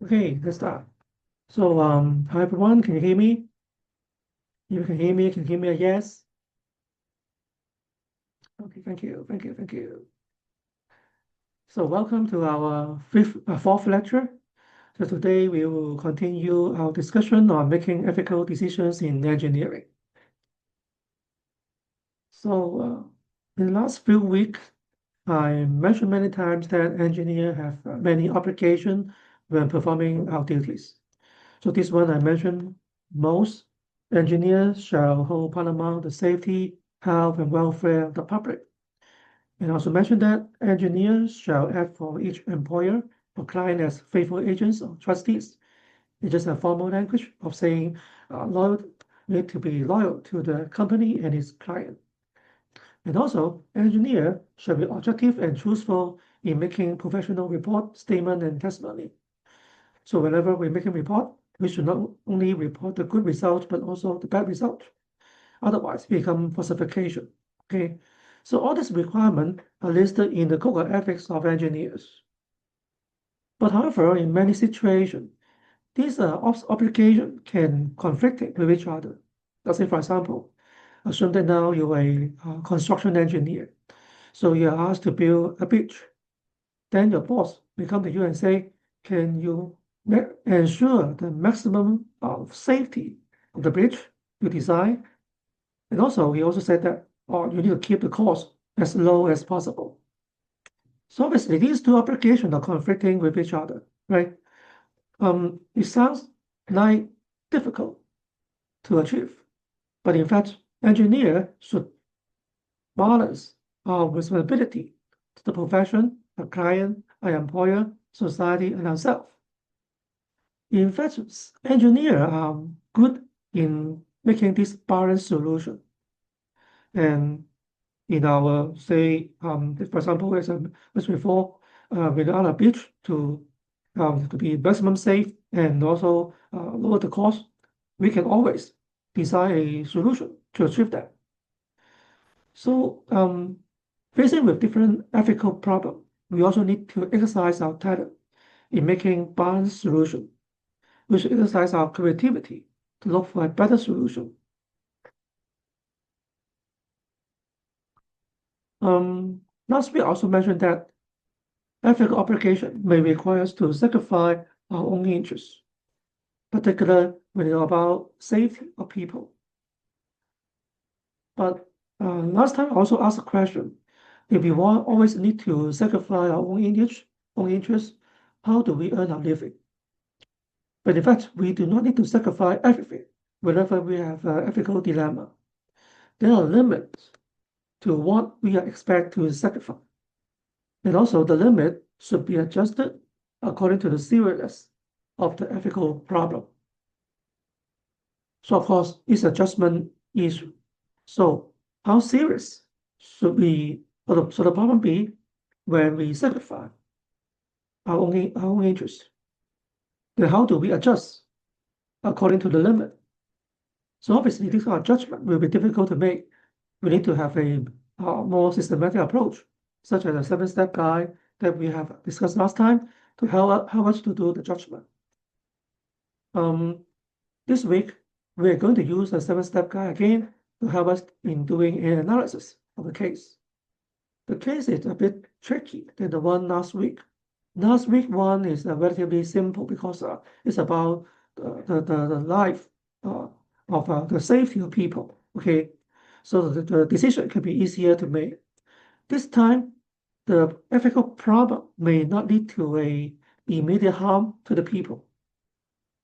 Okay, let's start. So, hi everyone, can you hear me? If you can hear me a yes? Okay, thank you. So, welcome to our fourth lecture. So today we will continue our discussion on making ethical decisions in engineering. So, in the last few weeks, I mentioned many times that engineers have many obligations when performing our duties. So this one I mentioned most engineers shall hold paramount the safety, health, and welfare of the public. And also mentioned that engineers shall act for each employer or client as faithful agents or trustees. It's just a formal language of saying loyal need to be loyal to the company and its client. And also, engineer shall be objective and truthful in making professional report, statement, and testimony. So whenever we make a report, we should not only report the good result, but also the bad result. Otherwise, it become falsification. Okay. So all these requirements are listed in the Code of Ethics of Engineers. But however, in many situations, these obligations can conflict with each other. Let's say, for example, assume that now you're a construction engineer. So you're asked to build a bridge. Then your boss will come to you and say, can you ensure the maximum of safety of the bridge you design? And also, he also said that you need to keep the cost as low as possible. So obviously, these two applications are conflicting with each other, right? It sounds like difficult to achieve, but in fact, engineer should balance our responsibility to the profession, the client, our employer, society, and ourselves. In fact, engineers are good in making this balanced solution. And in our, say, for example, as I mentioned before, without a beach to be maximum safe and also lower the cost, we can always design a solution to achieve that. So, facing with different ethical problems, we also need to exercise our talent in making balanced solution. We should exercise our creativity to look for a better solution. Last week I also mentioned that ethical application may require us to sacrifice our own interests, particularly when it's about safety of people. But last time I also asked a question: if we always need to sacrifice our own interests, how do we earn our living? But in fact, we do not need to sacrifice everything whenever we have an ethical dilemma. There are limits to what we are expected to sacrifice. And also the limit should be adjusted according to the seriousness of the ethical problem. So of course, it's adjustment issue. So how serious should so the problem be when we sacrifice our own interest? Then how do we adjust according to the limit? So obviously, this kind of judgment will be difficult to make. We need to have a more systematic approach, such as a 7-step guide that we have discussed last time to help us to do the judgment. This week, we are going to use a 7-step guide again to help us in doing an analysis of the case. The case is a bit tricky than the one last week. Last week one is relatively simple because it's about the life of the safety of people. Okay, so the decision can be easier to make. This time, the ethical problem may not lead to a immediate harm to the people.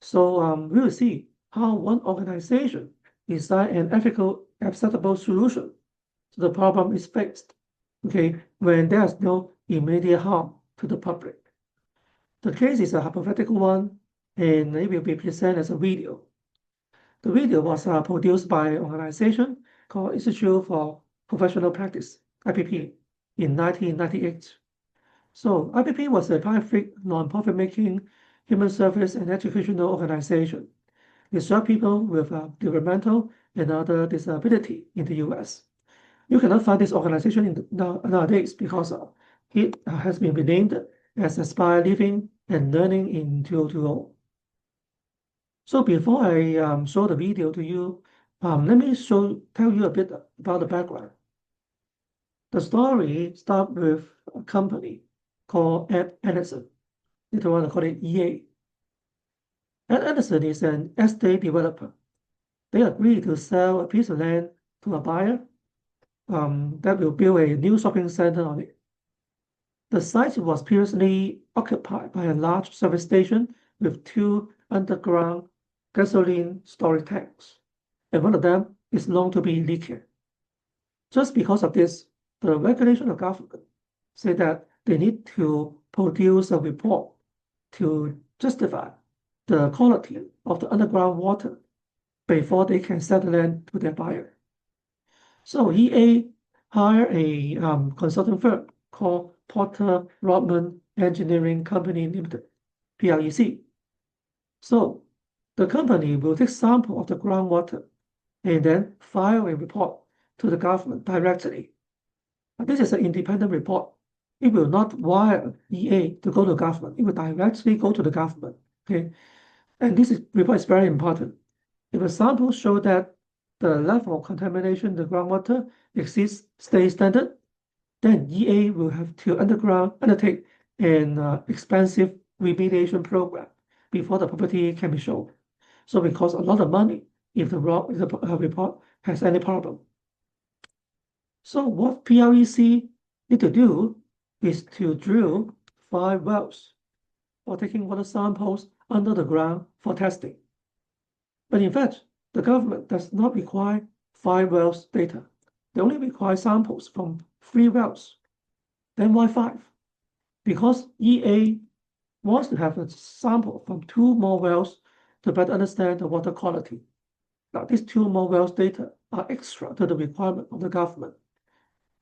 So we will see how one organization design an ethical acceptable solution to the problem is faced. Okay, when there's no immediate harm to the public. The case is a hypothetical one, and it will be presented as a video. The video was produced by an organization called Institute for Professional Practice, IPP, in 1998. So IPP was a private non-profit making human service and educational organization. It served people with developmental and other disability in the US. You cannot find this organization nowadays because it has been renamed as Aspire Living and learning in 2020. So before I show the video to you, let me tell you a bit about the background. The story starts with a company called Ed Anderson. Later on, I call it EA. Ed Anderson is an estate developer. They agreed to sell a piece of land to a buyer that will build a new shopping center on it. The site was previously occupied by a large service station with 2 underground gasoline storage tanks, and one of them is known to be leaking. Just because of this, the regulation of government say that they need to produce a report to justify the quality of the underground water before they can sell the land to their buyer. So EA hired a consulting firm called Porter Rodman Engineering Company Limited, PREC. So the company will take sample of the groundwater and then file a report to the government directly. This is an independent report. It will not wire EA to go to government. It will directly go to the government. Okay, and this report is very important. If a sample show that the level of contamination in the groundwater exceeds state standard, then EA will have to undertake an expensive remediation program before the property can be sold. So it costs a lot of money if the report has any problem. So what PREC need to do is to drill 5 wells for taking water samples under the ground for testing. But in fact, the government does not require 5 wells data. They only require samples from 3 wells. Then why 5? Because EA wants to have a sample from 2 more wells to better understand the water quality. Now, these 2 more wells data are extra to the requirement of the government.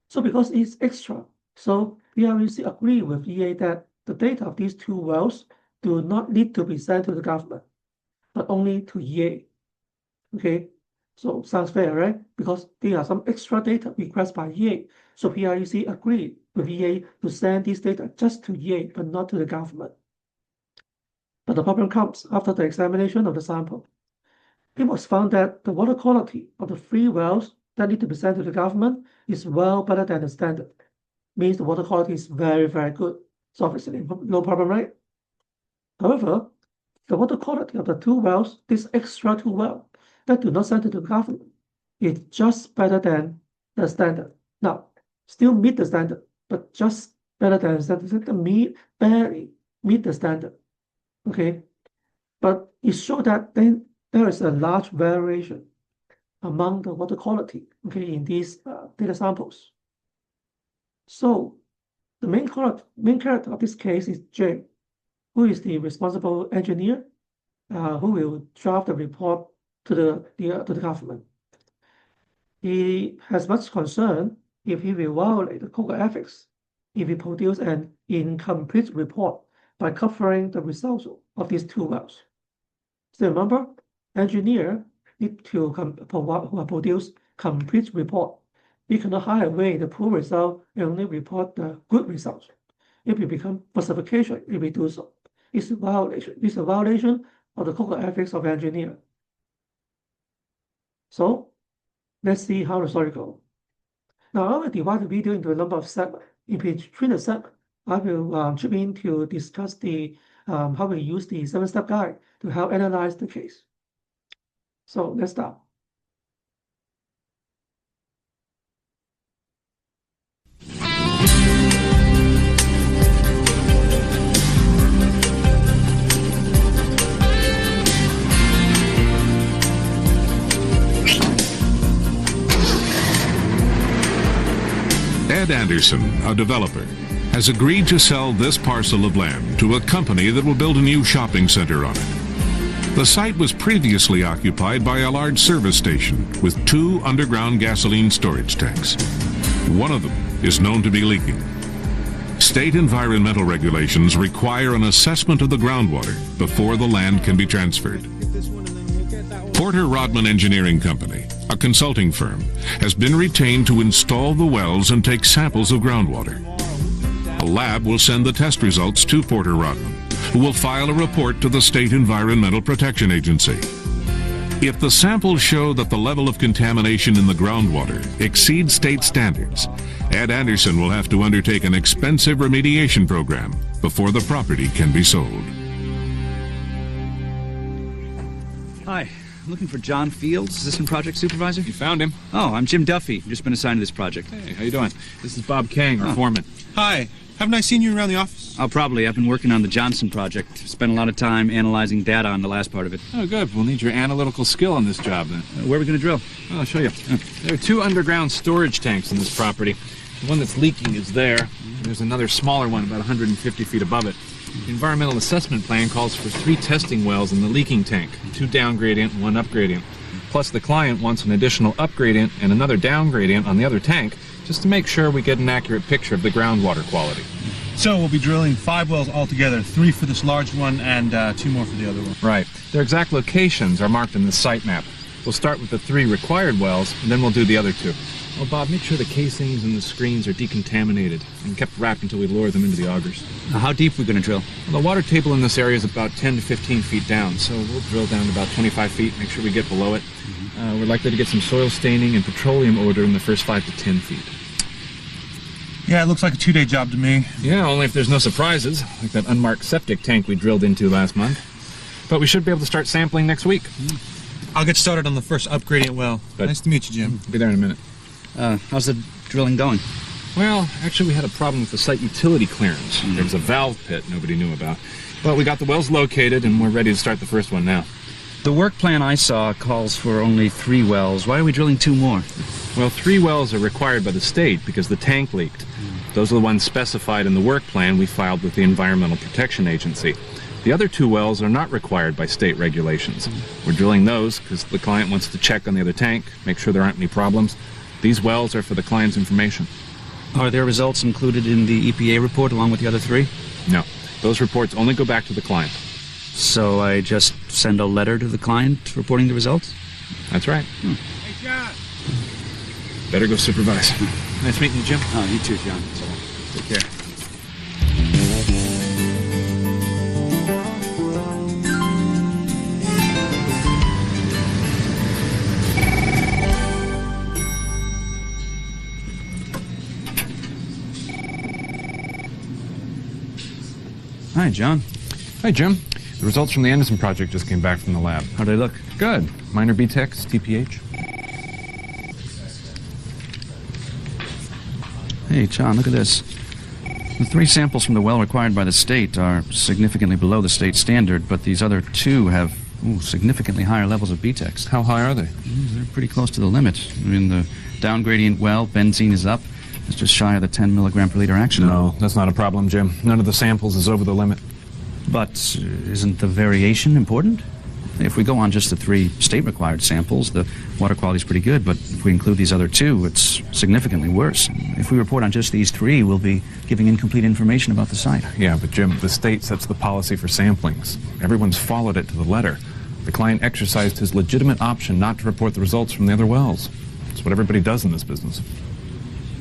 So because it's extra, so PREC agree with EA that the data of these 2 wells do not need to be sent to the government, but only to EA. Okay, so sounds fair, right? Because there are some extra data requested by EA. So PREC agreed with EA to send these data just to EA, but not to the government. But the problem comes after the examination of the sample. It was found that the water quality of the 3 wells that need to be sent to the government is well better than the standard. Means the water quality is very, very good. So obviously, no problem, right? However, the water quality of the 2 wells, this extra 2 wells that do not send to the government, is just better than the standard. Now, still meet the standard, but just better than the standard. Barely meet the standard. Okay, but it showed that then there is a large variation among the water quality, okay, in these data samples. So the main character of this case is Jay, who is the responsible engineer who will draft the report to the government. He has much concern if he will violate the code of ethics if he produce an incomplete report by covering the results of these 2 wells. So remember, engineer need to produce complete report. We cannot hide away the poor result and only report the good results. It will become falsification if we do so. It's a violation. It's a violation of the code of ethics of engineer. So let's see how the story goes. Now I will divide the video into a number of segments. In between the segments, I will chip in to discuss the how we use the 7-step guide to help analyze the case. So let's start. Ed Anderson, a developer, has agreed to sell this parcel of land to a company that will build a new shopping center on it. The site was previously occupied by a large service station with 2 underground gasoline storage tanks. One of them is known to be leaking. State environmental regulations require an assessment of the groundwater before the land can be transferred. Porter Rodman Engineering Company, a consulting firm, has been retained to install the wells and take samples of groundwater. A lab will send the test results to Porter Rodman, who will file a report to the State Environmental Protection Agency. If the samples show that the level of contamination in the groundwater exceeds state standards, Ed Anderson will have to undertake an expensive remediation program before the property can be sold. Hi, I'm looking for John Fields, Assistant Project Supervisor. You found him. Oh, I'm Jim Duffy. I've just been assigned to this project. Hey, how you doing? This is Bob Kang, our foreman. Hi. Haven't I seen you around the office? Oh, probably. I've been working on the Johnson project. Spent a lot of time analyzing data on the last part of it. Oh, good. We'll need your analytical skill on this job, then. Where are we going to drill? I'll show you. There are 2 underground storage tanks in this property. The one that's leaking is there. There's another smaller one about 150 feet above it. The environmental assessment plan calls for 3 testing wells in the leaking tank, 2 down gradient and 1 up gradient. Plus, the client wants an additional up gradient and another down gradient on the other tank, just to make sure we get an accurate picture of the groundwater quality. So we'll be drilling 5 wells altogether, 3 for this large one and 2 more for the other one. Right. Their exact locations are marked in the site map. We'll start with the 3 required wells, and then we'll do the other 2. Oh, Bob, make sure the casings and the screens are decontaminated and kept wrapped until we lower them into the augers. How deep are we going to drill? Well, the water table in this area is about 10 to 15 feet down, so we'll drill down to about 25 feet, make sure we get below it. We're likely to get some soil staining and petroleum odor in the first 5 to 10 feet. Yeah, it looks like a 2-day job to me. Yeah, only if there's no surprises, like that unmarked septic tank we drilled into last month. But we should be able to start sampling next week. I'll get started on the first upgradient well. Good. Nice to meet you, Jim. I'll be there in a minute. How's the drilling going? Well, actually, we had a problem with the site utility clearance. There was a valve pit nobody knew about. But we got the wells located, and we're ready to start the first one now. The work plan I saw calls for only 3 wells. Why are we drilling 2 more? Well, 3 wells are required by the state because the tank leaked. Those are the ones specified in the work plan we filed with the Environmental Protection Agency. The other 2 wells are not required by state regulations. We're drilling those because the client wants to check on the other tank, make sure there aren't any problems. These wells are for the client's information. Are their results included in the EPA report along with the other 3? No, those reports only go back to the client. So I just send a letter to the client reporting the results? That's right. Hey, John. Better go supervise. Nice meeting you, Jim. Oh, you too, John. So, take care. Hi, John. Hi, Jim. The results from the Anderson project just came back from the lab. How'd they look? Good. Minor BTEX, TPH. Hey, John, look at this. The 3 samples from the well required by the state are significantly below the state standard, but these other 2 have significantly higher levels of BTEX. How high are they? They're pretty close to the limit. I mean, the down gradient well, benzene is up. It's just shy of the 10 milligram per liter action. No, that's not a problem, Jim. None of the samples is over the limit. But isn't the variation important? If we go on just the 3 state-required samples, the water quality is pretty good, but if we include these other 2, it's significantly worse. If we report on just these 3, we'll be giving incomplete information about the site. Yeah, but Jim, the state sets the policy for samplings. Everyone's followed it to the letter. The client exercised his legitimate option not to report the results from the other wells. It's what everybody does in this business.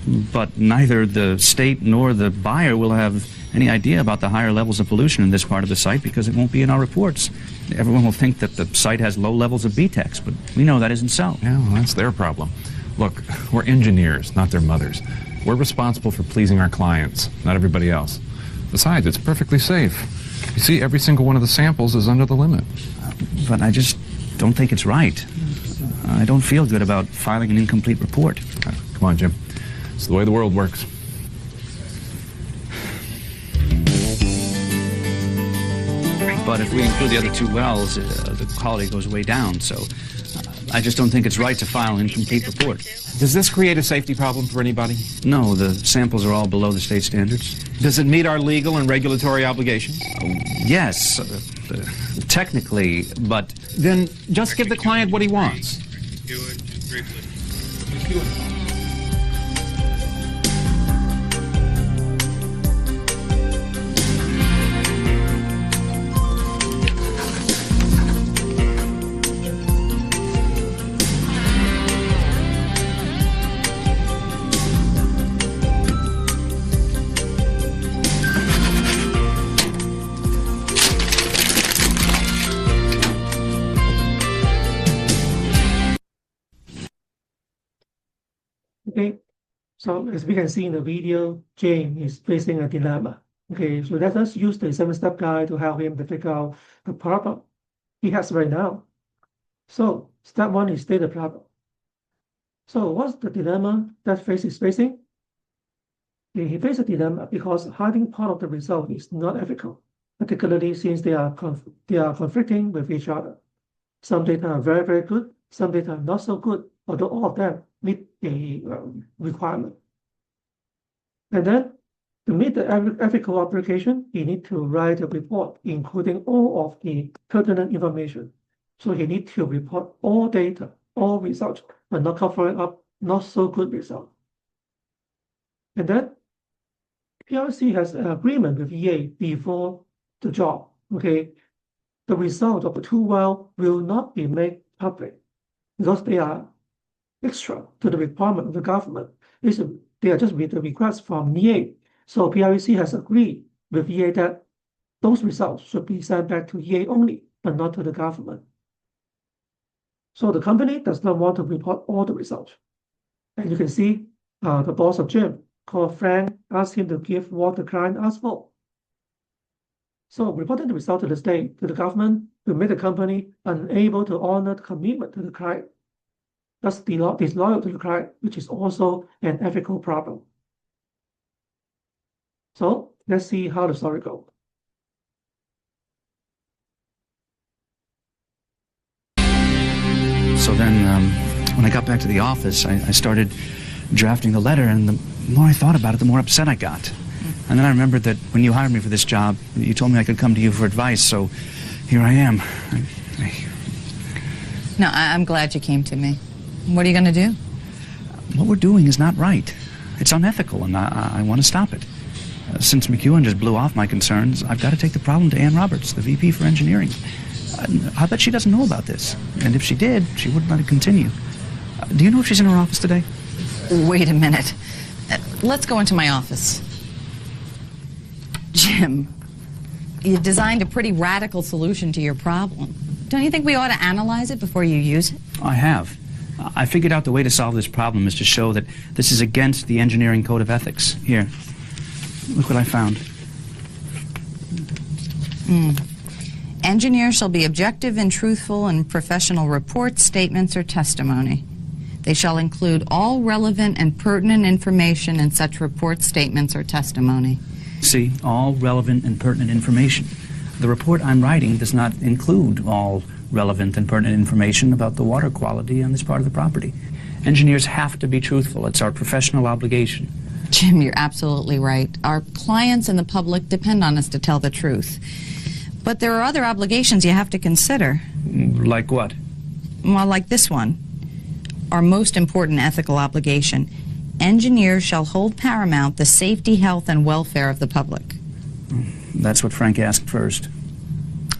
But neither the state nor the buyer will have any idea about the higher levels of pollution in this part of the site because it won't be in our reports. Everyone will think that the site has low levels of BTEX, but we know that isn't so. Yeah, well, that's their problem. Look, we're engineers, not their mothers. We're responsible for pleasing our clients, not everybody else. Besides, it's perfectly safe. You see, every single one of the samples is under the limit. But I just don't think it's right. I don't feel good about filing an incomplete report. Come on, Jim. It's the way the world works. But if we include the other 2 wells, the quality goes way down, so I just don't think it's right to file an incomplete report. Does this create a safety problem for anybody? No, the samples are all below the state standards. Does it meet our legal and regulatory obligations? Yes, technically, but... Then just give the client what he wants. So as we can see in the video, James is facing a dilemma. Okay, so let us use the 7-step guide to help him to figure out the problem he has right now. So step 1 is state the problem. So what's the dilemma that Face is facing? He faces a dilemma because hiding part of the result is not ethical, particularly since they are conflicting with each other. Some data are very, very good, some data are not so good, although all of them meet the requirement. And then to meet the ethical application, you need to write a report including all of the pertinent information. So you need to report all data, all results, but not covering up not so good results. And then PRC has an agreement with EA before the job. Okay, the result of the 2 wells will not be made public because they are extra to the requirement of the government. They are just with the request from EA. So PRC has agreed with EA that those results should be sent back to EA only, but not to the government. So the company does not want to report all the results. And you can see the boss of Jim, called Frank, asked him to give what the client asked for. So reporting the result to the state, to the government, will make the company unable to honor the commitment to the client, thus disloyal to the client, which is also an ethical problem. So let's see how the story goes. So then, when I got back to the office, I started drafting the letter, and the more I thought about it, the more upset I got. And then I remembered that when you hired me for this job, you told me I could come to you for advice, so here I am. No, I'm glad you came to me. What are you going to do? What we're doing is not right. It's unethical, and I want to stop it. Since McEwen just blew off my concerns, I've got to take the problem to Ann Roberts, the VP for engineering. I bet she doesn't know about this, and if she did, she wouldn't let it continue. Do you know if she's in her office today? Wait a minute. Let's go into my office. Jim, you designed a pretty radical solution to your problem. Don't you think we ought to analyze it before you use it? I have. I figured out the way to solve this problem is to show that this is against the engineering code of ethics. Here, look what I found. Engineers shall be objective and truthful in professional reports, statements, or testimony. They shall include all relevant and pertinent information in such reports, statements, or testimony. See, all relevant and pertinent information. The report I'm writing does not include all relevant and pertinent information about the water quality on this part of the property. Engineers have to be truthful. It's our professional obligation. Jim, you're absolutely right. Our clients and the public depend on us to tell the truth. But there are other obligations you have to consider. Like what? Well, like this one. Our most important ethical obligation. Engineers shall hold paramount the safety, health, and welfare of the public. That's what Frank asked first.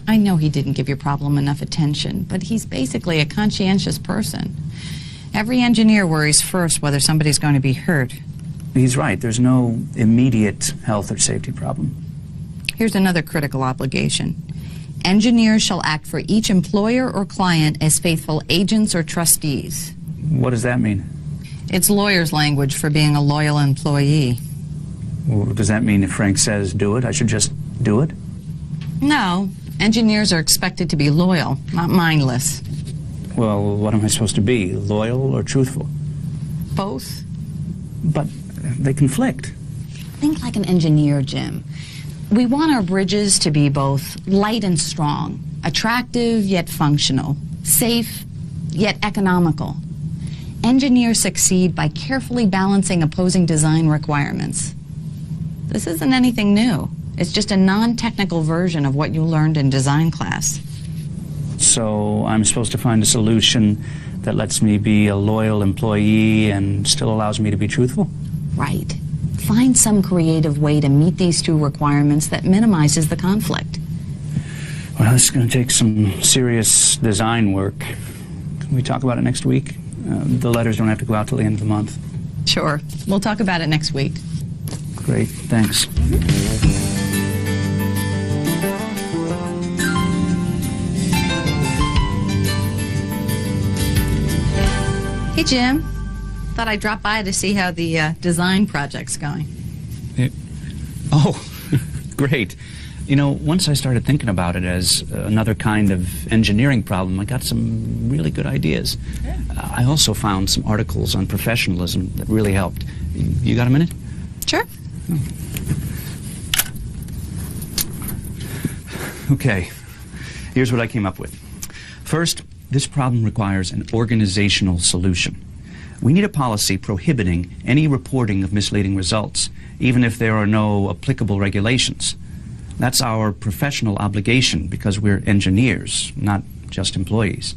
I know he didn't give your problem enough attention, but he's basically a conscientious person. Every engineer worries first whether somebody's going to be hurt. He's right. There's no immediate health or safety problem. Here's another critical obligation. Engineers shall act for each employer or client as faithful agents or trustees. What does that mean? It's lawyer's language for being a loyal employee. Well, does that mean if Frank says do it, I should just do it? No. Engineers are expected to be loyal, not mindless. Well, what am I supposed to be, loyal or truthful? Both? But they conflict. Think like an engineer, Jim. We want our bridges to be both light and strong, attractive yet functional, safe yet economical. Engineers succeed by carefully balancing opposing design requirements. This isn't anything new. It's just a non-technical version of what you learned in design class. So I'm supposed to find a solution that lets me be a loyal employee and still allows me to be truthful? Right. Find some creative way to meet these two requirements that minimizes the conflict. Well, this is going to take some serious design work. Can we talk about it next week? The letters don't have to go out till the end of the month. Sure. We'll talk about it next week. Great, thanks. Hey, Jim. Thought I'd drop by to see how the design project's going. Oh, great. You know, once I started thinking about it as another kind of engineering problem, I got some really good ideas. Yeah. I also found some articles on professionalism that really helped. You got a minute? Sure. Okay, here's what I came up with. First, this problem requires an organizational solution. We need a policy prohibiting any reporting of misleading results, even if there are no applicable regulations. That's our professional obligation because we're engineers, not just employees.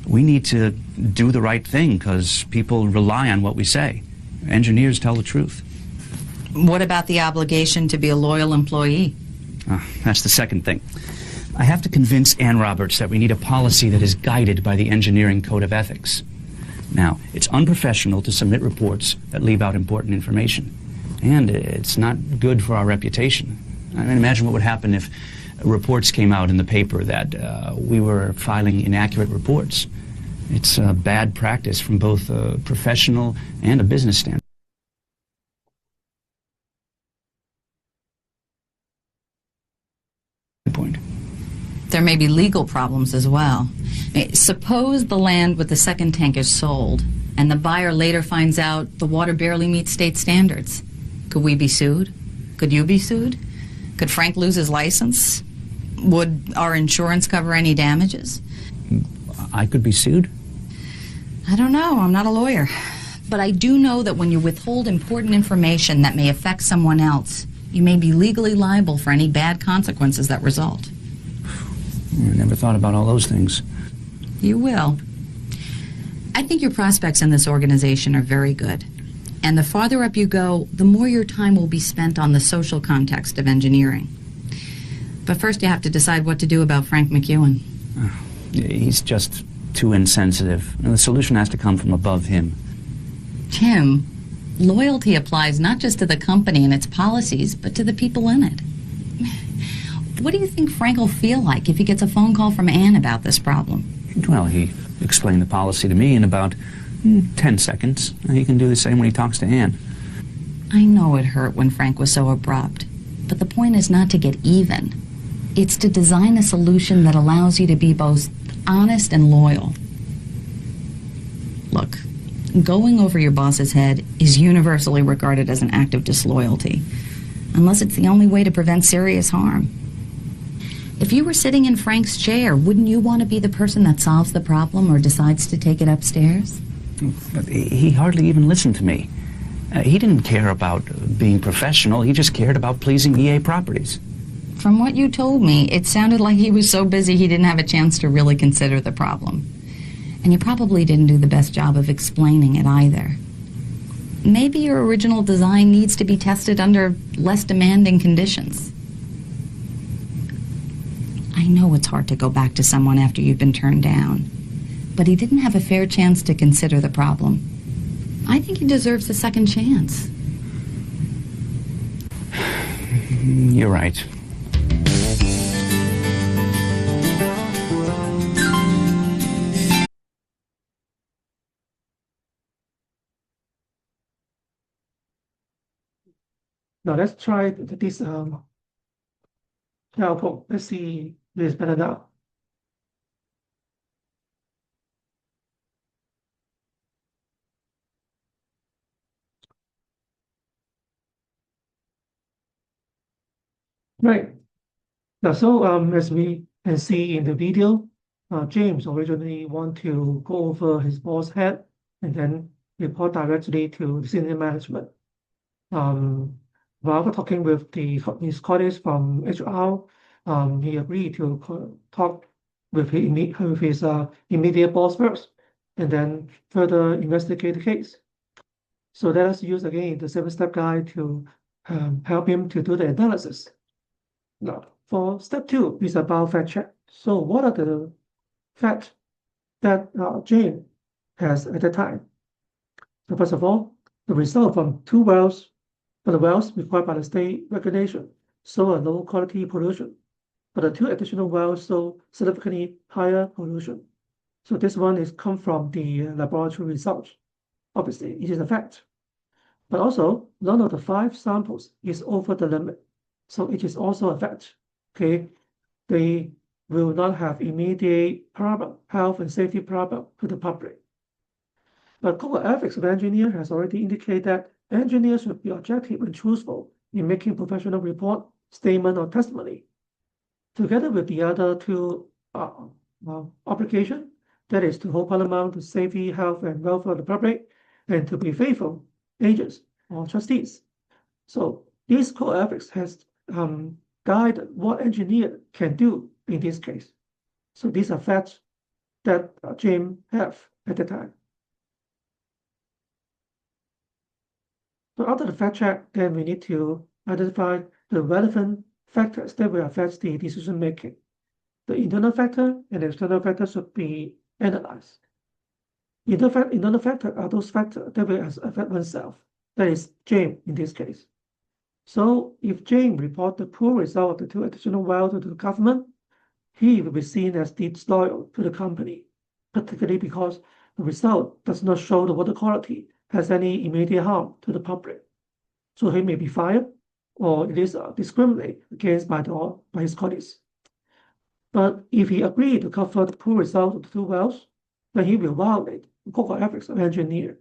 We need to do the right thing because people rely on what we say. Engineers tell the truth. What about the obligation to be a loyal employee? That's the second thing. I have to convince Ann Roberts that we need a policy that is guided by the Engineering Code of Ethics. Now, it's unprofessional to submit reports that leave out important information, and it's not good for our reputation. I mean, imagine what would happen if reports came out in the paper that we were filing inaccurate reports. It's a bad practice from both a professional and a business standpoint. There may be legal problems as well. Suppose the land with the second tank is sold, and the buyer later finds out the water barely meets state standards. Could we be sued? Could you be sued? Could Frank lose his license? Would our insurance cover any damages? I could be sued? I don't know. I'm not a lawyer. But I do know that when you withhold important information that may affect someone else, you may be legally liable for any bad consequences that result. I never thought about all those things. You will. I think your prospects in this organization are very good. And the farther up you go, the more your time will be spent on the social context of engineering. But first you have to decide what to do about Frank McEwen. He's just too insensitive. And the solution has to come from above him. Tim, loyalty applies not just to the company and its policies, but to the people in it. What do you think Frank will feel like if he gets a phone call from Ann about this problem? Well, he explained the policy to me in about 10 seconds. He can do the same when he talks to Ann. I know it hurt when Frank was so abrupt, but the point is not to get even. It's to design a solution that allows you to be both honest and loyal. Look, going over your boss's head is universally regarded as an act of disloyalty, unless it's the only way to prevent serious harm. If you were sitting in Frank's chair, wouldn't you want to be the person that solves the problem or decides to take it upstairs? He hardly even listened to me. He didn't care about being professional. He just cared about pleasing EA Properties. From what you told me, it sounded like he was so busy he didn't have a chance to really consider the problem. And you probably didn't do the best job of explaining it either. Maybe your original design needs to be tested under less demanding conditions. I know it's hard to go back to someone after you've been turned down, but he didn't have a fair chance to consider the problem. I think he deserves a second chance. You're right. Now let's try this output. Let's see if it's better now. Right. Now, so as we can see in the video, James originally want to go over his boss head and then report directly to the senior management. While talking with his colleagues from HR, he agreed to talk with his immediate boss first, and then further investigate the case. So let us use again the 7-step guide to help him to do the analysis. Now, for step 2 is about fact check. So what are the facts that James has at the time? So first of all, the result from 2 wells, for the wells required by the state regulation, show a low quality pollution. But the 2 additional wells show significantly higher pollution. So this one is come from the laboratory results. obviously it is a fact. But also, none of the 5 samples is over the limit. So it is also a fact. Okay, they will not have immediate problem, health and safety problem to the public. But code of ethics of engineer has already indicated that engineers should be objective and truthful in making professional report, statement, or testimony. Together with the other 2 obligations, that is to hold paramount to safety, health, and welfare of the public, and to be faithful agents or trustees. So this code of ethics has guided what engineer can do in this case. So these are facts that James have at the time. So after the fact check, then we need to identify the relevant factors that will affect the decision making. The internal factor and the external factor should be analyzed. Internal factor are those factors that will affect oneself. That is James in this case. So if James reports the poor result of the 2 additional wells to the government, he will be seen as disloyal to the company, particularly because the result does not show the water quality has any immediate harm to the public. So he may be fired, or it is discriminated against by his colleagues. But if he agreed to cover the poor result of the 2 wells, then he will violate the code of ethics of engineer.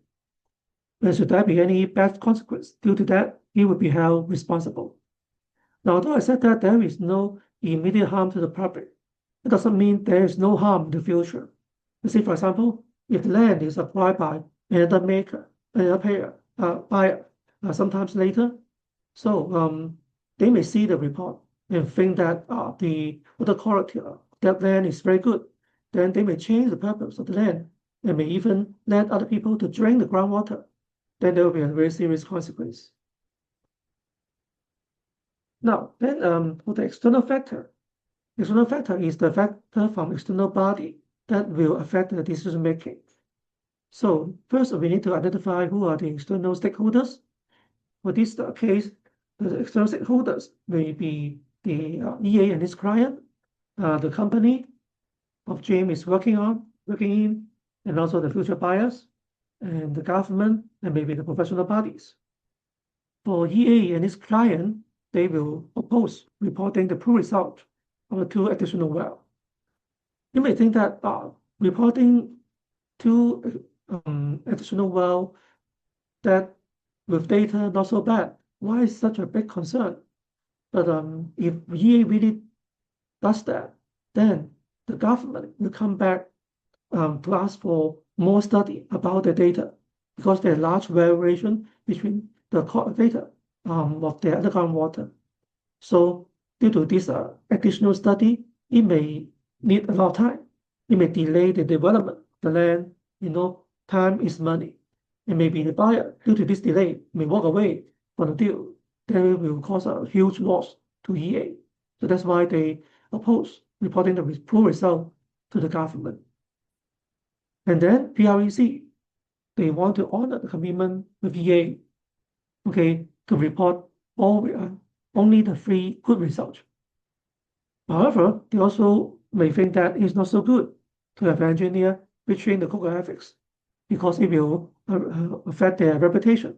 And should there be any bad consequence due to that, he will be held responsible. Now, although I said that there is no immediate harm to the public, it doesn't mean there is no harm in the future. Let's say, for example, if the land is acquired by another maker, another buyer, sometimes later, so they may see the report and think that the water quality of that land is very good. Then they may change the purpose of the land and may even let other people to drain the groundwater. Then there will be a very serious consequence. Now, then for the external factor is the factor from external body that will affect the decision making. So first, we need to identify who are the external stakeholders. For this case, the external stakeholders may be the EA and its client, the company of James is working in, and also the future buyers, and the government, and maybe the professional bodies. For EA and its client, they will oppose reporting the poor result of the 2 additional wells. You may think that reporting 2 additional wells that with data not so bad, why is such a big concern? But if EA really does that, then the government will come back to ask for more study about the data, because there are large variation between the data of the underground water. So due to this additional study, it may need a lot of time. It may delay the development of the land. Time is money. And maybe the buyer, due to this delay, may walk away from the deal. Then it will cause a huge loss to EA. So that's why they oppose reporting the poor result to the government. And then PREC, they want to honor the commitment with EA, to report only the 3 good results. However, they also may think that it's not so good to have an engineer breaching the code of ethics, because it will affect their reputation.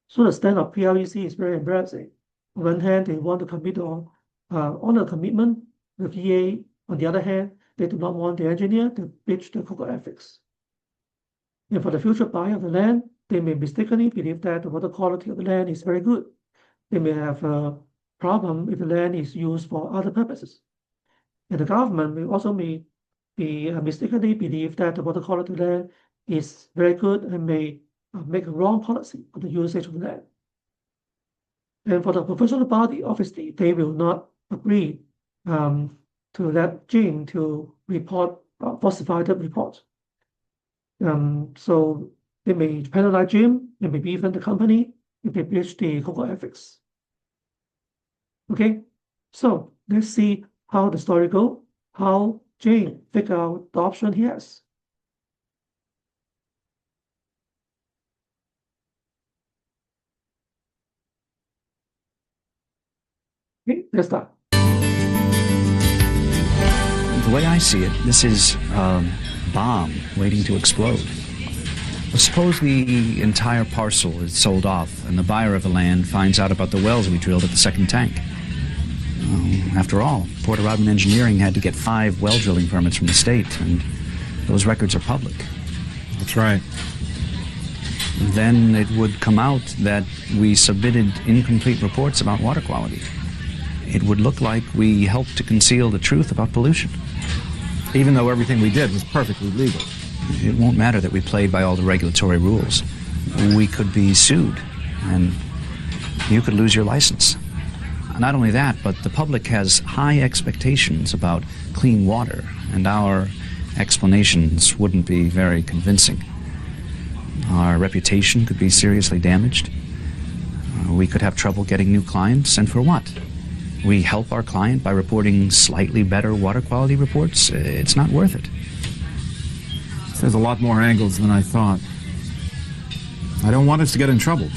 So the stand of PREC is very embarrassing. On one hand, they want to commit on honor commitment with EA. On the other hand, they do not want the engineer to breach the code of ethics. And for the future buyer of the land, they may mistakenly believe that the water quality of the land is very good. They may have a problem if the land is used for other purposes. And the government may also be mistakenly believe that the water quality of the land is very good and may make a wrong policy of the usage of the land. And for the professional body, obviously, they will not agree to let James to report falsified reports. So they may penalize James and maybe even the company if they breach the code of ethics. Okay, so let's see how the story goes, how James figure out the option he has. Okay, let's start. The way I see it, this is a bomb waiting to explode. Suppose the entire parcel is sold off and the buyer of the land finds out about the wells we drilled at the second tank. After all, Porter Rodman Engineering had to get 5 well drilling permits from the state, and those records are public. That's right. Then it would come out that we submitted incomplete reports about water quality. It would look like we helped to conceal the truth about pollution. Even though everything we did was perfectly legal. It won't matter that we played by all the regulatory rules. We could be sued, and you could lose your license. Not only that, but the public has high expectations about clean water, and our explanations wouldn't be very convincing. Our reputation could be seriously damaged. We could have trouble getting new clients, and for what? We help our client by reporting slightly better water quality reports? It's not worth it. There's a lot more angles than I thought. I don't want us to get in trouble.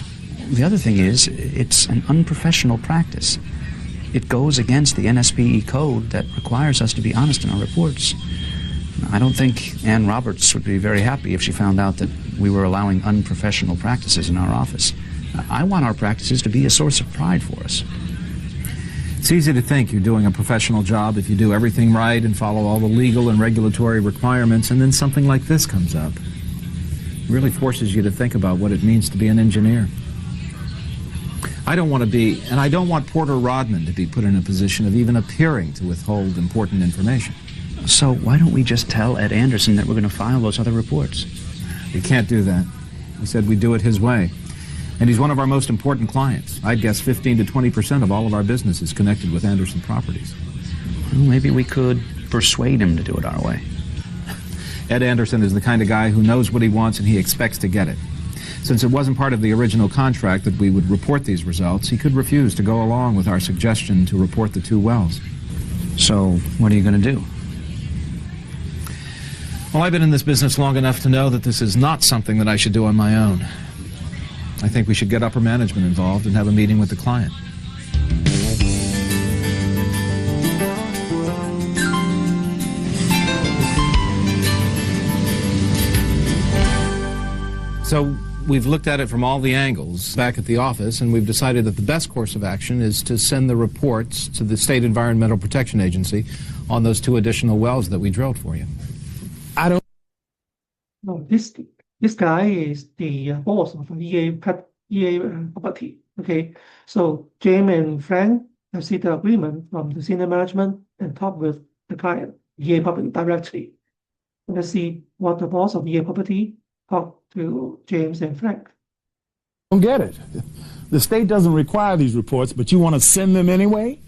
The other thing is, it's an unprofessional practice. It goes against the NSPE code that requires us to be honest in our reports. I don't think Ann Roberts would be very happy if she found out that we were allowing unprofessional practices in our office. I want our practices to be a source of pride for us. It's easy to think you're doing a professional job if you do everything right and follow all the legal and regulatory requirements, and then something like this comes up. It really forces you to think about what it means to be an engineer. I don't want to be, and I don't want Porter Rodman to be put in a position of even appearing to withhold important information. So why don't we just tell Ed Anderson that we're going to file those other reports? We can't do that. He said we'd do it his way. And he's one of our most important clients. I'd guess 15 to 20% of all of our business is connected with Anderson Properties. Well, maybe we could persuade him to do it our way. Ed Anderson is the kind of guy who knows what he wants and he expects to get it. Since it wasn't part of the original contract that we would report these results, he could refuse to go along with our suggestion to report the 2 wells. So what are you going to do? Well, I've been in this business long enough to know that this is not something that I should do on my own. I think we should get upper management involved and have a meeting with the client. So we've looked at it from all the angles back at the office, and we've decided that the best course of action is to send the reports to the State Environmental Protection Agency on those 2 additional wells that we drilled for you. No, this guy is the boss of EA Property. Okay, so James and Frank have seen the agreement from the senior management and talk with the client, EA Property, directly. Let's see what the boss of EA Property talked to James and Frank. Don't get it. The state doesn't require these reports, but you want to send them anyway?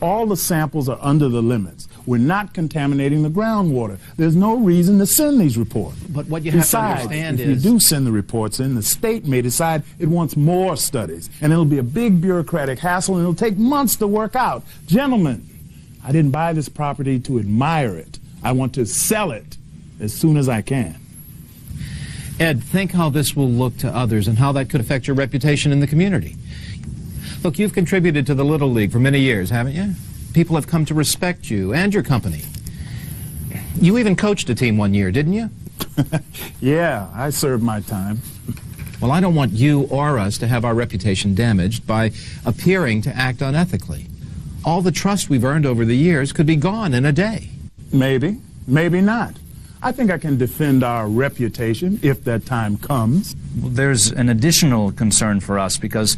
All the samples are under the limits. We're not contaminating the groundwater. There's no reason to send these reports. But what you have to understand is, if you do send the reports in, the state may decide it wants more studies, and it'll be a big bureaucratic hassle, and it'll take months to work out. Gentlemen, I didn't buy this property to admire it. I want to sell it as soon as I can. Ed, think how this will look to others and how that could affect your reputation in the community. Look, you've contributed to the Little League for many years, haven't you? People have come to respect you and your company. You even coached a team one year, didn't you? Yeah, I served my time. Well, I don't want you or us to have our reputation damaged by appearing to act unethically. All the trust we've earned over the years could be gone in a day. Maybe, maybe not. I think I can defend our reputation if that time comes. Well, there's an additional concern for us because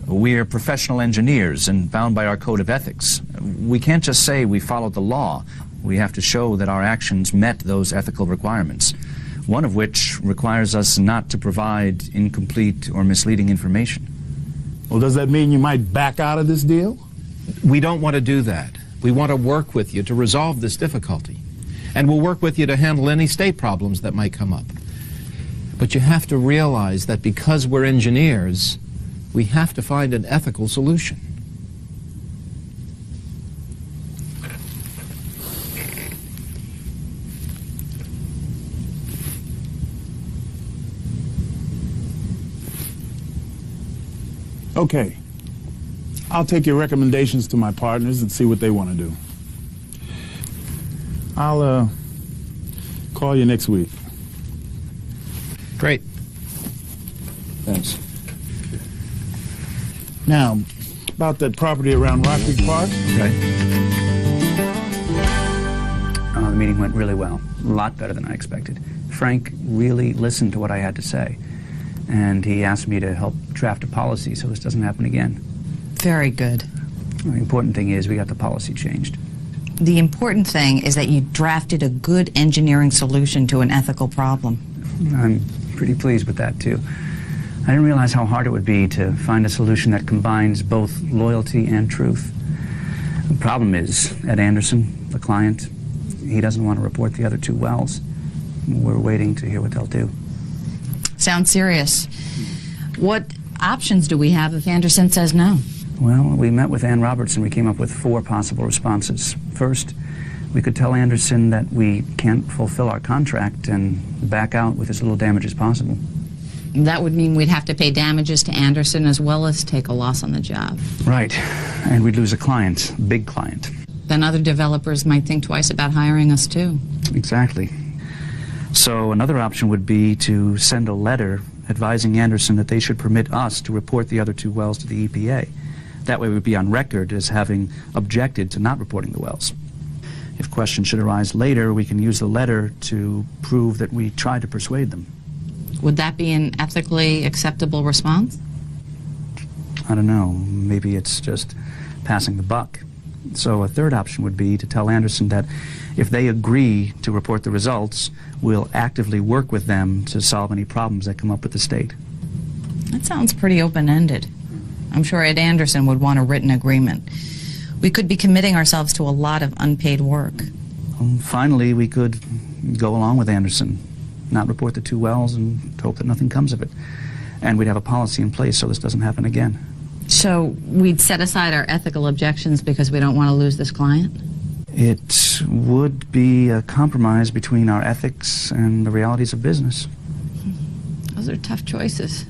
we're professional engineers and bound by our code of ethics. We can't just say we followed the law. We have to show that our actions met those ethical requirements, one of which requires us not to provide incomplete or misleading information. Well, does that mean you might back out of this deal? We don't want to do that. We want to work with you to resolve this difficulty. And we'll work with you to handle any state problems that might come up. But you have to realize that because we're engineers, we have to find an ethical solution. Okay. I'll take your recommendations to my partners and see what they want to do. I'll call you next week. Great. Thanks. Now, about that property around Rock Creek Park. Okay. The meeting went really well. A lot better than I expected. Frank really listened to what I had to say. And he asked me to help draft a policy so this doesn't happen again. Very good. The important thing is we got the policy changed. The important thing is that you drafted a good engineering solution to an ethical problem. I'm pretty pleased with that, too. I didn't realize how hard it would be to find a solution that combines both loyalty and truth. The problem is, Ed Anderson, the client, he doesn't want to report the other 2 wells. We're waiting to hear what they'll do. Sounds serious. What options do we have if Anderson says no? Well, we met with Ann Robertson. We came up with 4 possible responses. First, we could tell Anderson that we can't fulfill our contract and back out with as little damage as possible. That would mean we'd have to pay damages to Anderson as well as take a loss on the job. Right. And we'd lose a client, a big client. Then other developers might think twice about hiring us, too. Exactly. So another option would be to send a letter advising Anderson that they should permit us to report the other 2 wells to the EPA. That way we'd be on record as having objected to not reporting the wells. If questions should arise later, we can use the letter to prove that we tried to persuade them. Would that be an ethically acceptable response? I don't know. Maybe it's just passing the buck. So a third option would be to tell Anderson that if they agree to report the results, we'll actively work with them to solve any problems that come up with the state. That sounds pretty open-ended. I'm sure Ed Anderson would want a written agreement. We could be committing ourselves to a lot of unpaid work. Finally, we could go along with Anderson, not report the 2 wells, and hope that nothing comes of it. And we'd have a policy in place so this doesn't happen again. So we'd set aside our ethical objections because we don't want to lose this client? It would be a compromise between our ethics and the realities of business. Those are tough choices.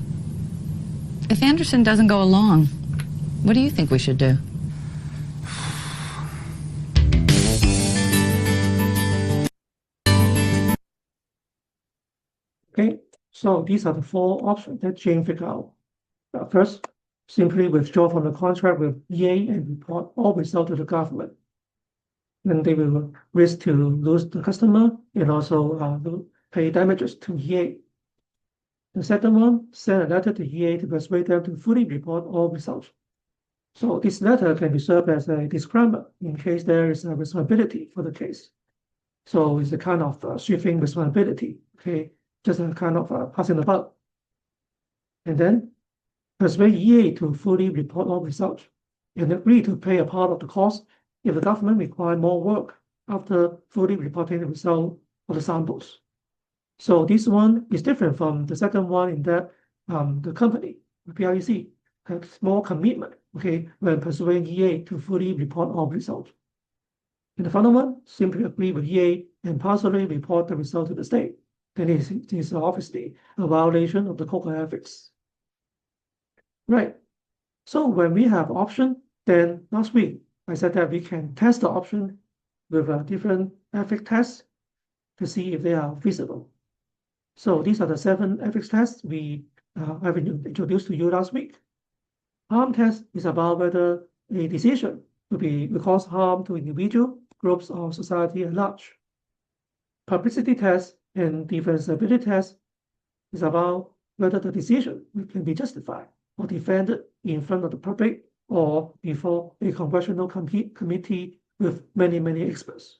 If Anderson doesn't go along, what do you think we should do? Okay, so these are the 4 options that Jane figured out. First, simply withdraw from the contract with EA and report all results to the government. Then they will risk to lose the customer and also pay damages to EA. The second one, send a letter to EA to persuade them to fully report all results. So this letter can be served as a disclaimer in case there is a responsibility for the case. So it's a kind of shifting responsibility, okay? Just a kind of passing the buck. And then persuade EA to fully report all results and agree to pay a part of the cost if the government requires more work after fully reporting the result of the samples. So this one is different from the second one in that the company, the PREC, has more commitment, okay, when persuading EA to fully report all results. And the final one, simply agree with EA and partially report the result to the state. Then it is obviously a violation of the code of ethics. Right. So when we have option, then last week I said that we can test the option with a different ethics tests to see if they are feasible. So these are the 7 ethics tests we have introduced to you last week. Harm test is about whether a decision will cause harm to individual, groups, or society at large. Publicity test and defensibility test is about whether the decision can be justified or defended in front of the public or before a congressional committee with many experts.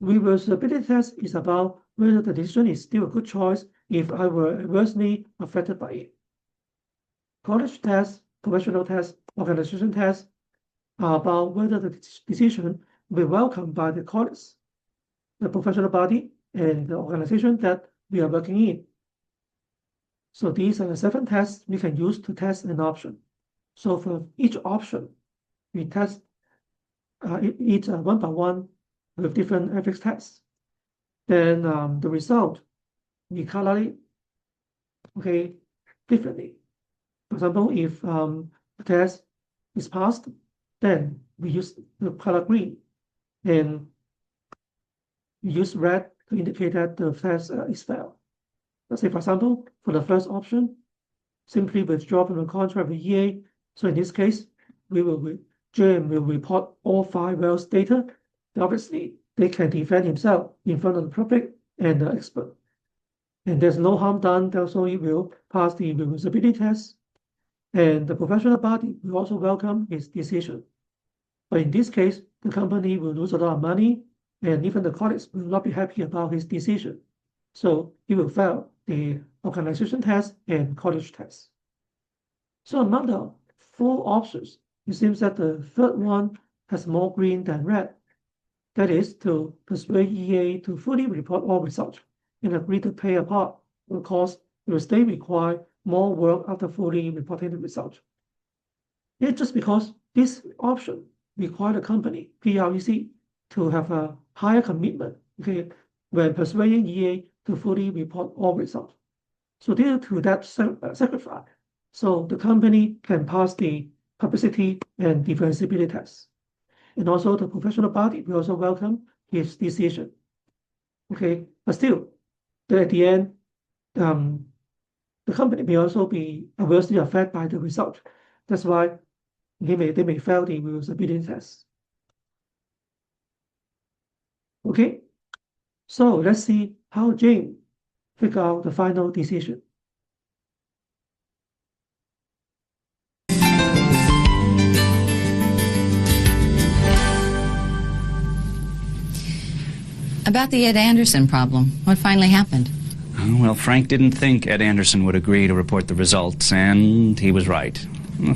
Reversibility test is about whether the decision is still a good choice if I were adversely affected by it. College tests, professional tests, organization tests are about whether the decision will be welcomed by the colleagues, the professional body, and the organization that we are working in. So these are the 7 tests we can use to test an option. So for each option, we test each one by one with different ethics tests. Then the result, we color it, okay, differently. For example, if the test is passed, then we use the color green, and we use red to indicate that the test is failed. let's say, for example, for the first option, simply withdraw from the contract with EA. So in this case, GM will report all 5 wells data. Obviously, they can defend himself in front of the public and the expert. And there's no harm done, so he will pass the reversibility test. And the professional body will also welcome his decision. But in this case, the company will lose a lot of money, and even the colleagues will not be happy about his decision. So he will fail the organization test and college test. So among the 4 options, it seems that the third one has more green than red. That is, to persuade EA to fully report all results and agree to pay a part of the cost will still require more work after fully reporting the results. It's just because this option requires the company, PREC, to have a higher commitment, when persuading EA to fully report all results. So due to that sacrifice, so the company can pass the publicity and defensibility tests. And also the professional body will also welcome his decision. But still, at the end, the company may also be adversely affected by the result. That's why they may fail the reversibility test. So let's see how James figure out the final decision. About the Ed Anderson problem, what finally happened? Well, Frank didn't think Ed Anderson would agree to report the results, and he was right.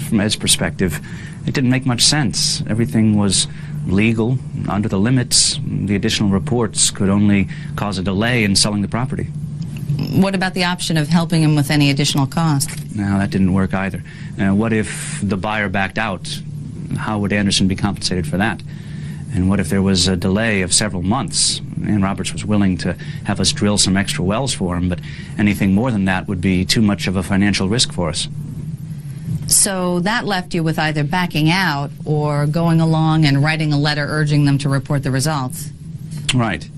From Ed's perspective, it didn't make much sense. Everything was legal, under the limits. The additional reports could only cause a delay in selling the property. What about the option of helping him with any additional cost? No, that didn't work either. What if the buyer backed out? How would Anderson be compensated for that? And what if there was a delay of several months? Ann Roberts was willing to have us drill some extra wells for him, but anything more than that would be too much of a financial risk for us. So that left you with either backing out or going along and writing a letter urging them to report the results. Right.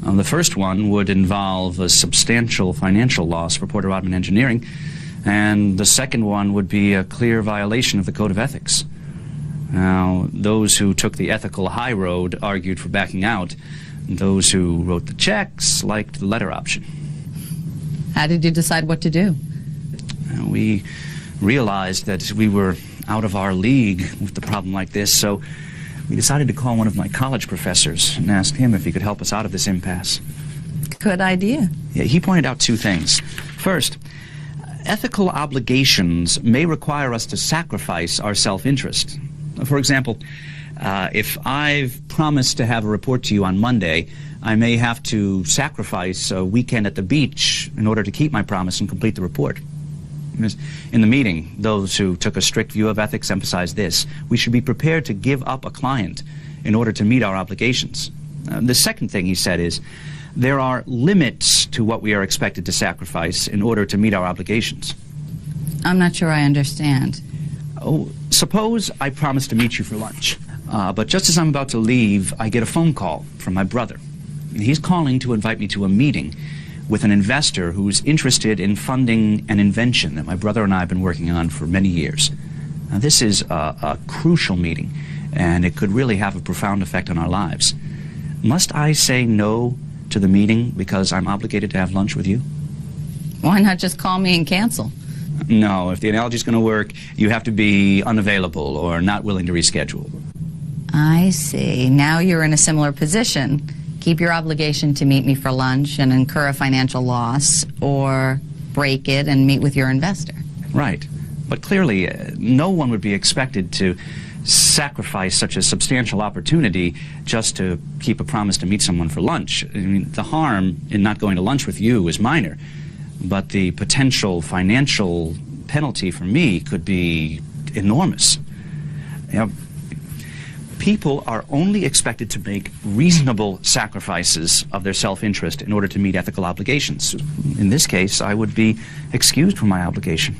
The first one would involve a substantial financial loss for Porter Rodman Engineering, and the second one would be a clear violation of the Code of Ethics. Now, those who took the ethical high road argued for backing out. Those who wrote the checks liked the letter option. How did you decide what to do? We realized that we were out of our league with the problem like this, so we decided to call one of my college professors and ask him if he could help us out of this impasse. Good idea. Yeah, he pointed out 2 things. First, ethical obligations may require us to sacrifice our self-interest. For example, if I've promised to have a report to you on Monday, I may have to sacrifice a weekend at the beach in order to keep my promise and complete the report. In the meeting, those who took a strict view of ethics emphasized this: we should be prepared to give up a client in order to meet our obligations. The second thing he said is, there are limits to what we are expected to sacrifice in order to meet our obligations. I'm not sure I understand. Oh, suppose I promise to meet you for lunch, but just as I'm about to leave, I get a phone call from my brother. He's calling to invite me to a meeting with an investor who's interested in funding an invention that my brother and I have been working on for many years. Now, this is a crucial meeting, and it could really have a profound effect on our lives. Must I say no to the meeting because I'm obligated to have lunch with you? Why not just call me and cancel? No, if the analogy's going to work, you have to be unavailable or not willing to reschedule. I see. Now you're in a similar position. Keep your obligation to meet me for lunch and incur a financial loss, or break it and meet with your investor. Right. But clearly, no one would be expected to sacrifice such a substantial opportunity just to keep a promise to meet someone for lunch. I mean, the harm in not going to lunch with you is minor, but the potential financial penalty for me could be enormous. You know, people are only expected to make reasonable sacrifices of their self-interest in order to meet ethical obligations. In this case, I would be excused from my obligation.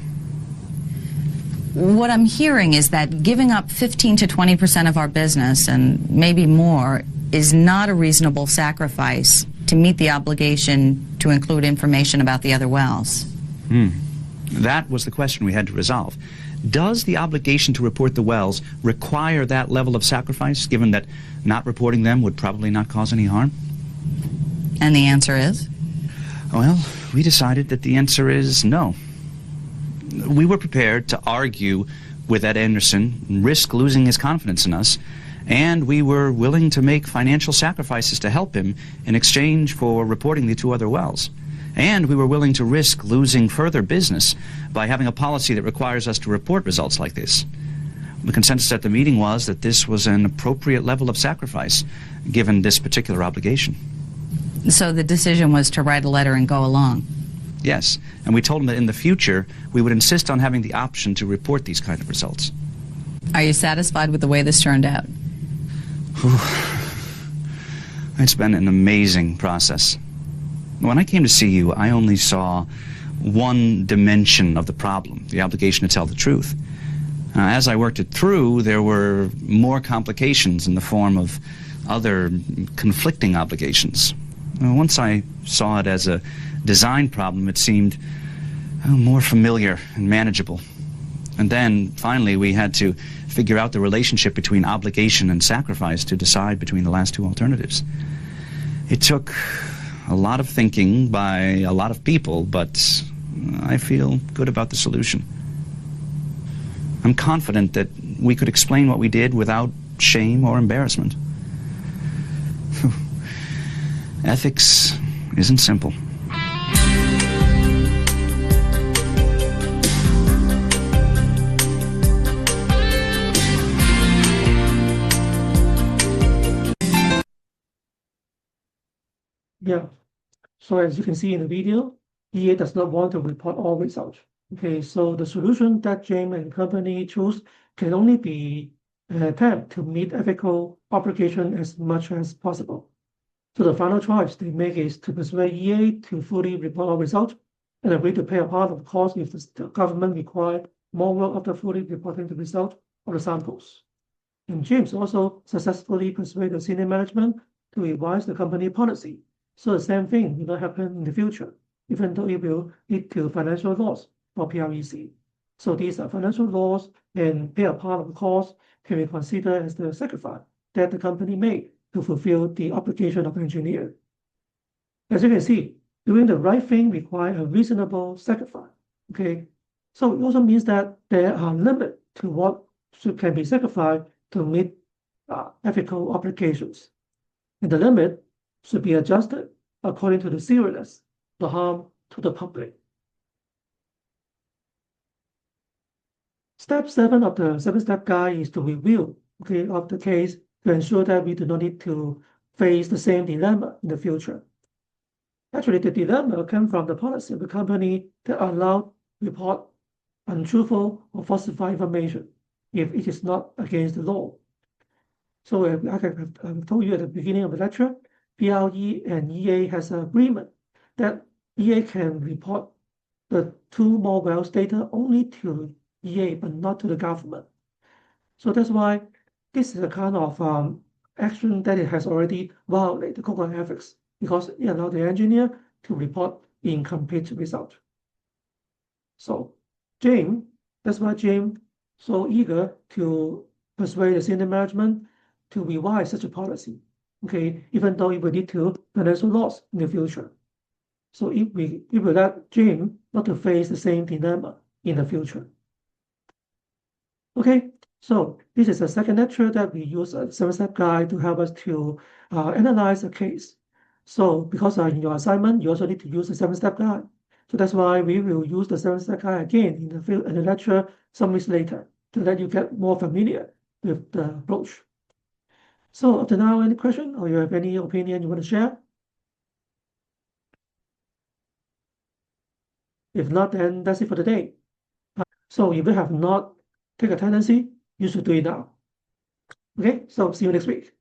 What I'm hearing is that giving up 15 to 20% of our business, and maybe more, is not a reasonable sacrifice to meet the obligation to include information about the other wells? That was the question we had to resolve. Does the obligation to report the wells require that level of sacrifice, given that not reporting them would probably not cause any harm? And the answer is? Well, we decided that the answer is no. We were prepared to argue with Ed Anderson and risk losing his confidence in us, and we were willing to make financial sacrifices to help him in exchange for reporting the 2 other wells. And we were willing to risk losing further business by having a policy that requires us to report results like this. The consensus at the meeting was that this was an appropriate level of sacrifice, given this particular obligation. So the decision was to write a letter and go along? Yes, and we told him that in the future we would insist on having the option to report these kind of results. Are you satisfied with the way this turned out? It's been an amazing process. When I came to see you, I only saw one dimension of the problem, the obligation to tell the truth. As I worked it through, there were more complications in the form of other conflicting obligations. Once I saw it as a design problem, it seemed more familiar and manageable. And then, finally, we had to figure out the relationship between obligation and sacrifice to decide between the last 2 alternatives. It took a lot of thinking by a lot of people, but I feel good about the solution. I'm confident that we could explain what we did without shame or embarrassment. Ethics isn't simple. Yeah. So as you can see in the video, EA does not want to report all results. Okay, so the solution that James and company chose can only be an attempt to meet ethical obligation as much as possible. So the final choice they make is to persuade EA to fully report all results and agree to pay a part of the cost if the government required more work after fully reporting the result of the samples. And James also successfully persuaded the senior management to revise the company policy. So the same thing will not happen in the future, even though it will lead to financial loss for PREC. So these are financial loss and pay a part of the cost can be considered as the sacrifice that the company made to fulfill the obligation of engineer. As you can see, doing the right thing requires a reasonable sacrifice. Okay, so it also means that there are limits to what can be sacrificed to meet ethical obligations, and the limit should be adjusted according to the seriousness, the harm to the public. Step 7 of the 7-step guide is to review of the case to ensure that we do not need to face the same dilemma in the future. Actually, the dilemma came from the policy of the company that allowed report untruthful or falsified information if it is not against the law. So like I told you at the beginning of the lecture, PRE and EA has an agreement that EA can report the 2 more wells data only to EA but not to the government. So that's why this is a kind of action that it has already violated the code of ethics because it allowed the engineer to report incomplete result. So James, that's why James so eager to persuade the senior management to revise such a policy. Okay, even though it will lead to financial loss in the future. So it will let James not to face the same dilemma in the future. Okay, so this is the second lecture that we use a 7-step guide to help us to analyze a case. So because in your assignment, you also need to use the 7-step guide. So that's why we will use the 7-step guide again in the lecture some weeks later to let you get more familiar with the approach. So up to now, any question or you have any opinion you want to share? If not, then that's it for today. So if you have not taken a tendency, you should do it now. Okay, so see you next week.